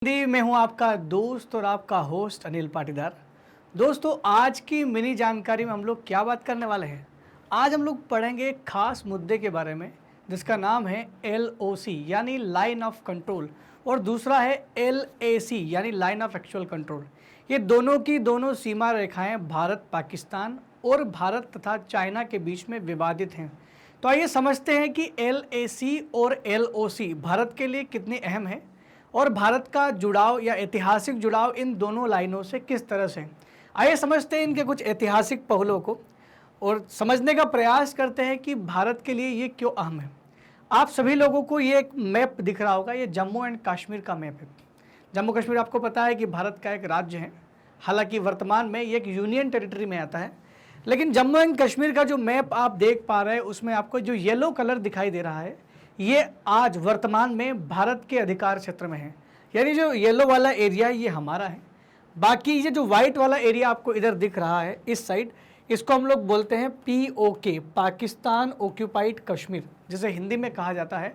हिंदी में हूं आपका दोस्त और आपका होस्ट अनिल पाटीदार। दोस्तों, आज की मिनी जानकारी में हम लोग क्या बात करने वाले हैं। आज हम लोग पढ़ेंगे एक खास मुद्दे के बारे में जिसका नाम है LOC यानी लाइन ऑफ कंट्रोल, और दूसरा है LAC यानी लाइन ऑफ एक्चुअल कंट्रोल। ये दोनों की दोनों सीमा रेखाएं भारत पाकिस्तान और भारत तथा चाइना के बीच में विवादित हैं। तो आइए समझते हैं कि LAC और LOC भारत के लिए कितनी अहम है और भारत का जुड़ाव या ऐतिहासिक जुड़ाव इन दोनों लाइनों से किस तरह से। आइए समझते हैं इनके कुछ ऐतिहासिक पहलुओं को और समझने का प्रयास करते हैं कि भारत के लिए ये क्यों अहम है। आप सभी लोगों को ये एक मैप दिख रहा होगा, ये जम्मू एंड कश्मीर का मैप है। जम्मू कश्मीर आपको पता है कि भारत का एक राज्य है, हालांकि वर्तमान में ये एक यूनियन टेरिटरी में आता है। लेकिन जम्मू एंड कश्मीर का जो मैप आप देख पा रहे हैं उसमें आपको जो येलो कलर दिखाई दे रहा है ये आज वर्तमान में भारत के अधिकार क्षेत्र में है, यानी जो येलो वाला एरिया ये हमारा है। बाकी ये जो वाइट वाला एरिया आपको इधर दिख रहा है इस साइड, इसको हम लोग बोलते हैं POK, पाकिस्तान ऑक्यूपाइड कश्मीर, जिसे हिंदी में कहा जाता है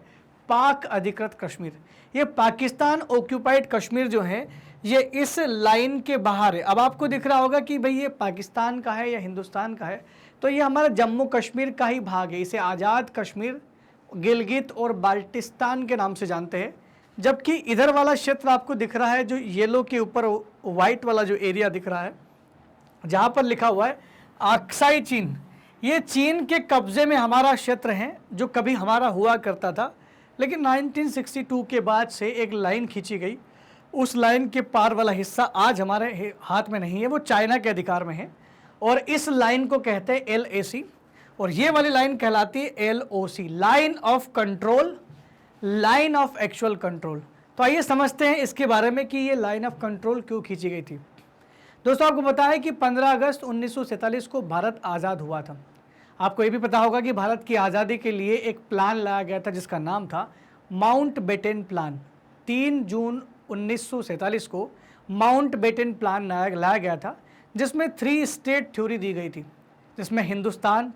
पाक अधिकृत कश्मीर। ये पाकिस्तान ऑक्यूपाइड कश्मीर जो है ये इस लाइन के बाहर है। अब आपको दिख रहा होगा कि भाई ये पाकिस्तान का है या हिंदुस्तान का है, तो ये हमारा जम्मू कश्मीर का ही भाग है। इसे आज़ाद कश्मीर, गिलगित और बाल्टिस्तान के नाम से जानते हैं। जबकि इधर वाला क्षेत्र आपको दिख रहा है जो येलो के ऊपर वाइट वाला जो एरिया दिख रहा है जहाँ पर लिखा हुआ है अक्साई चीन, ये चीन के कब्जे में हमारा क्षेत्र है जो कभी हमारा हुआ करता था। लेकिन 1962 के बाद से एक लाइन खींची गई, उस लाइन के पार वाला हिस्सा आज हमारे हाथ में नहीं है, वो चाइना के अधिकार में है और इस लाइन को कहते हैं LAC और ये वाली लाइन कहलाती है LOC, line of control, line of actual control. तो आइए समझते हैं इसके बारे में कि ये लाइन ऑफ कंट्रोल क्यों खींची गई थी। दोस्तों, आपको पता है कि 15 अगस्त 1947 को भारत आज़ाद हुआ था। आपको ये भी पता होगा कि भारत की आज़ादी के लिए एक प्लान लाया गया था जिसका नाम था माउंटबेटन प्लान। 3 जून 1947 को माउंटबेटन प्लान लाया गया था जिसमें 3 स्टेट थ्योरी दी गई थी, जिसमें हिंदुस्तान,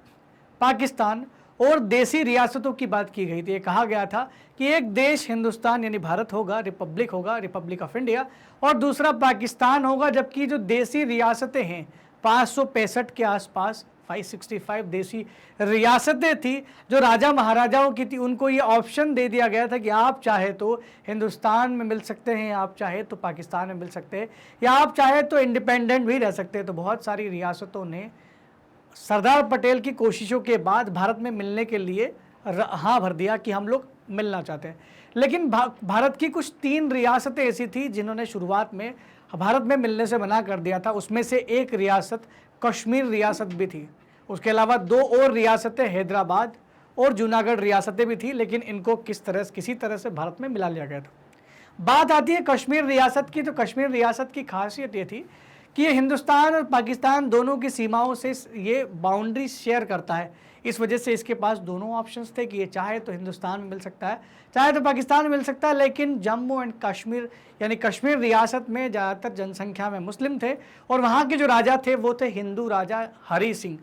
पाकिस्तान और देसी रियासतों की बात की गई थी। ये कहा गया था कि एक देश हिंदुस्तान यानी भारत होगा, रिपब्लिक होगा, रिपब्लिक ऑफ इंडिया, और दूसरा पाकिस्तान होगा। जबकि जो देसी रियासतें हैं 565 के आसपास 565 देसी रियासतें थी जो राजा महाराजाओं की थी, उनको ये ऑप्शन दे दिया गया था कि आप चाहे तो हिंदुस्तान में मिल सकते हैं, आप चाहे तो पाकिस्तान में मिल सकते हैं, या आप चाहे तो इंडिपेंडेंट भी रह सकते हैं। तो बहुत सारी रियासतों ने सरदार पटेल की कोशिशों के बाद भारत में मिलने के लिए हाँ भर दिया कि हम लोग मिलना चाहते हैं। लेकिन भारत की कुछ 3 रियासतें ऐसी थी जिन्होंने शुरुआत में भारत में मिलने से मना कर दिया था। उसमें से एक रियासत कश्मीर रियासत भी थी। उसके अलावा 2 और रियासतें हैदराबाद और जूनागढ़ रियासतें भी थी, लेकिन इनको किसी तरह से भारत में मिला लिया गया था। बात आती है कश्मीर रियासत की। तो कश्मीर रियासत की खासियत ये थी कि ये हिंदुस्तान और पाकिस्तान दोनों की सीमाओं से ये बाउंड्री शेयर करता है। इस वजह से इसके पास दोनों ऑप्शंस थे कि ये चाहे तो हिंदुस्तान में मिल सकता है, चाहे तो पाकिस्तान में मिल सकता है। लेकिन जम्मू एंड कश्मीर यानी कश्मीर रियासत में ज़्यादातर जनसंख्या में मुस्लिम थे और वहाँ के जो राजा थे वो थे हिंदू राजा हरि सिंह।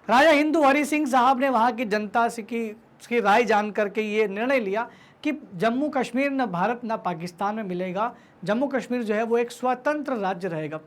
राजा हिंदू हरि सिंह साहब ने वहाँ की जनता से की राय जान करके ये निर्णय लिया कि जम्मू कश्मीर न भारत न पाकिस्तान में मिलेगा। जम्मू कश्मीर जो है वो एक स्वतंत्र राज्य रहेगा।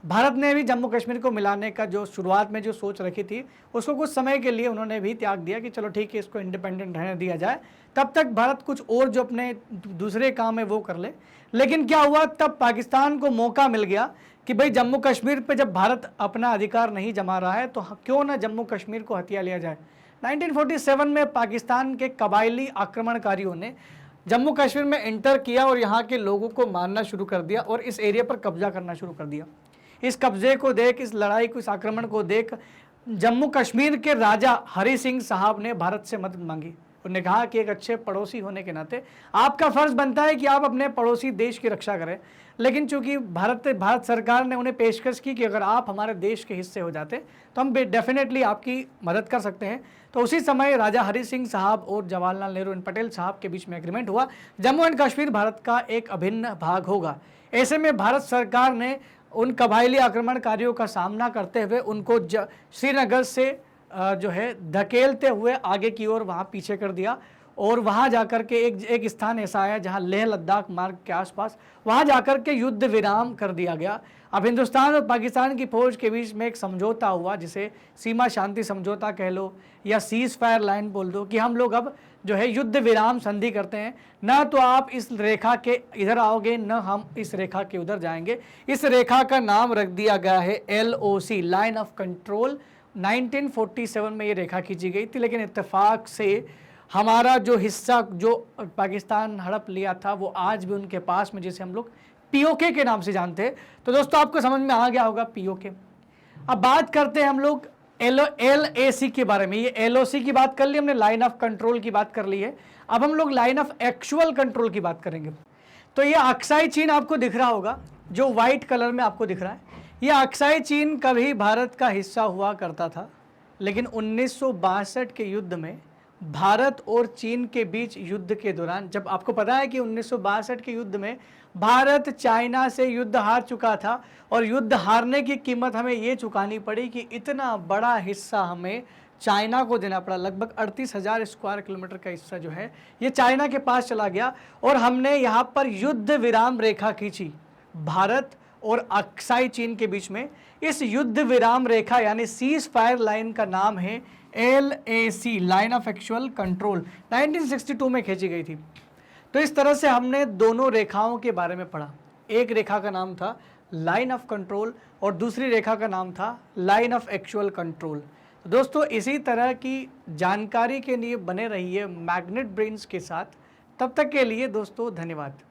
भारत ने भी जम्मू कश्मीर को मिलाने का जो शुरुआत में जो सोच रखी थी उसको कुछ समय के लिए उन्होंने भी त्याग दिया कि चलो ठीक है, इसको इंडिपेंडेंट रहने दिया जाए, तब तक भारत कुछ और जो अपने दूसरे काम है वो कर ले। लेकिन क्या हुआ, तब पाकिस्तान को मौका मिल गया कि भाई जम्मू कश्मीर पे जब भारत अपना अधिकार नहीं जमा रहा है तो क्यों ना जम्मू कश्मीर को हथिया लिया जाए। 1947 में पाकिस्तान के कबायली आक्रमणकारियों ने जम्मू कश्मीर में एंटर किया और यहाँ के लोगों को मारना शुरू कर दिया और इस एरिया पर कब्जा करना शुरू कर दिया। इस कब्जे को देख, इस लड़ाई को, इस आक्रमण को देख जम्मू कश्मीर के राजा हरि सिंह साहब ने भारत से मदद मांगी। उन्होंने कहा कि एक अच्छे पड़ोसी होने के नाते आपका फर्ज बनता है कि आप अपने पड़ोसी देश की रक्षा करें। लेकिन चूंकि भारत सरकार ने उन्हें पेशकश की कि अगर आप हमारे देश के हिस्से हो जाते तो हम डेफिनेटली आपकी मदद कर सकते हैं। तो उसी समय राजा हरि सिंह साहब और जवाहरलाल नेहरू एंड पटेल साहब के बीच में एग्रीमेंट हुआ, जम्मू एंड कश्मीर भारत का एक अभिन्न भाग होगा। ऐसे में भारत सरकार ने उन कबायली आक्रमणकारियों का सामना करते हुए उनको श्रीनगर से जो है धकेलते हुए आगे की ओर वहाँ पीछे कर दिया और वहाँ जाकर के एक स्थान ऐसा आया जहाँ लेह लद्दाख मार्ग के आसपास, वहाँ जाकर के युद्ध विराम कर दिया गया। अब हिंदुस्तान और पाकिस्तान की फौज के बीच में एक समझौता हुआ, जिसे सीमा शांति समझौता कह लो या सीज फायर लाइन बोल दो, कि हम लोग अब जो है युद्ध विराम संधि करते हैं, ना तो आप इस रेखा के इधर आओगे न हम इस रेखा के उधर जाएंगे। इस रेखा का नाम रख दिया गया है LOC, लाइन ऑफ कंट्रोल। 1947 में ये रेखा खींची गई थी, लेकिन इत्तेफाक से हमारा जो हिस्सा जो पाकिस्तान हड़प लिया था वो आज भी उनके पास में, जिसे हम लोग POK के नाम से जानते हैं। तो दोस्तों आपको समझ में आ गया होगा POK। अब बात करते हैं हम लोग LAC के बारे में। ये LOC की बात कर ली हमने, लाइन ऑफ कंट्रोल की बात कर ली है। अब हम लोग लाइन ऑफ एक्चुअल कंट्रोल की बात करेंगे। तो ये अक्साई चीन आपको दिख रहा होगा, जो व्हाइट कलर में आपको दिख रहा है। ये अक्साई चीन कभी भारत का हिस्सा हुआ करता था, लेकिन 1962 के युद्ध में भारत और चीन के बीच युद्ध के दौरान, जब आपको पता है कि 1962 के युद्ध में भारत चाइना से युद्ध हार चुका था, और युद्ध हारने की कीमत हमें ये चुकानी पड़ी कि इतना बड़ा हिस्सा हमें चाइना को देना पड़ा। लगभग 38,000 स्क्वायर किलोमीटर का हिस्सा जो है ये चाइना के पास चला गया, और हमने यहाँ पर युद्ध विराम रेखा खींची भारत और अक्साई चीन के बीच में। इस युद्ध विराम रेखा यानी सीज फायर लाइन का नाम है LAC, line of actual control. 1962 में खींची गई थी। तो इस तरह से हमने दोनों रेखाओं के बारे में पढ़ा। एक रेखा का नाम था लाइन ऑफ कंट्रोल और दूसरी रेखा का नाम था लाइन ऑफ एक्चुअल कंट्रोल। तो दोस्तों इसी तरह की जानकारी के लिए बने रहिए मैग्नेट ब्रेन्स के साथ। तब तक के लिए दोस्तों धन्यवाद।